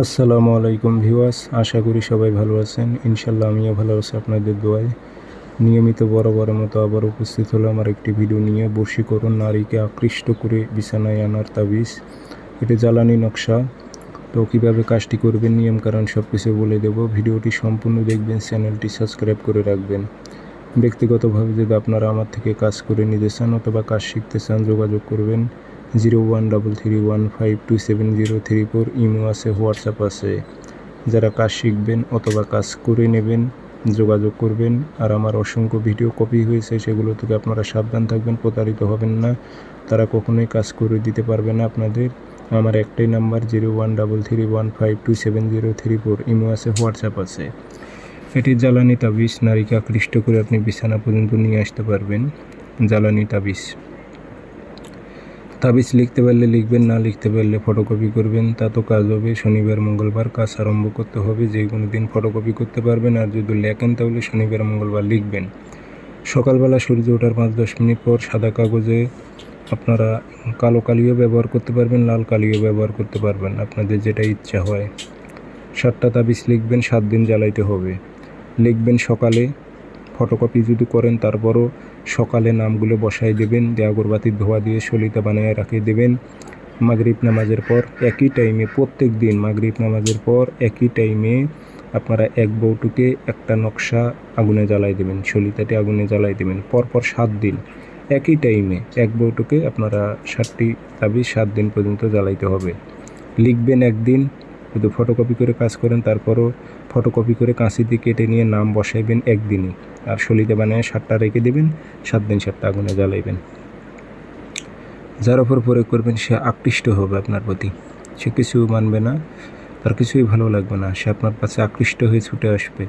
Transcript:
আসসালামু আলাইকুম ভিউয়ার্স, আশা করি সবাই ভালো আছেন। ইনশাল্লাহ আমিও ভালো আছি আপনাদের দোয়ায়। নিয়মিত বরাবরের মতো আবার উপস্থিত হলো আমার একটি ভিডিও নিয়ে। বশীকরণ নারীকে আকৃষ্ট করে বিছানায় আনার তাবিজ। এটি জ্বালানি নকশা। তো কীভাবে কাজটি করবেন, নিয়মকানুন সব কিছু বলে দেব। ভিডিওটি সম্পূর্ণ দেখবেন, চ্যানেলটি সাবস্ক্রাইব করে রাখবেন। ব্যক্তিগতভাবে যদি আপনারা আমার থেকে কাজ করে নিতে চান অথবা কাজ শিখতে চান, যোগাযোগ করবেন 0133152703 ইমো আছে, হোয়াটসঅ্যাপ আছে। যারা কাজ শিখবেন অথবা কাজ করে নেবেন যোগাযোগ করবেন। আর আমার অসংখ্য ভিডিও কপি হয়েছে, সেগুলো থেকে আপনারা সাবধান থাকবেন, প্রতারিত হবেন না। তারা কখনোই কাজ করে দিতে পারবে না আপনাদের। আমার একটাই নাম্বার 0133152703 ইমো আছে, হোয়াটসঅ্যাপ আছে। এটি জ্বালানি তাবিজ। নারীকে আকৃষ্ট করে আপনি বিছানা পর্যন্ত নিয়ে আসতে পারবেন। জ্বালানি তাবিজ। তাবিজ লিখতে পারলে লিখবেন, না লিখতে পারলে ফটোকপি করবেন, তা তো কাজ হবে। শনিবার মঙ্গলবার কাজ আরম্ভ করতে হবে। যে কোনো দিন ফটোকপি করতে পারবেন। আর যদি লেখেন তাহলে শনিবার মঙ্গলবার লিখবেন। সকালবেলা সূর্য ওঠার 5-10 মিনিট পর সাদা কাগজে আপনারা কালো কালিও ব্যবহার করতে পারবেন, লাল কালিও ব্যবহার করতে পারবেন, আপনাদের যেটা ইচ্ছা হয়। 7টা তাবিজ লিখবেন, 7 দিন জ্বালাইতে হবে। লিখবেন সকালে, ফটোকপি যদি করেন তারপরও সকালে নামগুলো বসাই দেবেন, দিয়ে আগরবাতির ধোয়া দিয়ে সলিতা বানিয়ে রাখিয়ে দেবেন। মাগরিব নামাজের পর একই টাইমে, প্রত্যেক দিন মাগরিব নামাজের পর একই টাইমে আপনারা এক বউটুকে একটা নকশা আগুনে জ্বালাই দেবেন, সলিতাটি আগুনে জ্বালাই দেবেন। পরপর 7 দিন একই টাইমে এক বউটুকে আপনারা 7টি তাবিজ 7 দিন পর্যন্ত জ্বালাইতে হবে। লিখবেন একদিন, যদি ফটোকপি করে কাজ করেন তারপরও ফটোকপি করে কাঁচি দিয়ে কেটে নিয়ে নাম বসাইবেন একদিনই। আর সলিতে বানিয়ে 7টা রেখে দেবেন, 7 দিন 7টা আগুনে জ্বালাইবেন। যার ওপর প্রয়োগ করবেন সে আকৃষ্ট হবে আপনার প্রতি। সে কিছু মানবে না, তার কিছুই ভালো লাগবে না, সে আপনার কাছে আকৃষ্ট হয়ে ছুটে আসবে।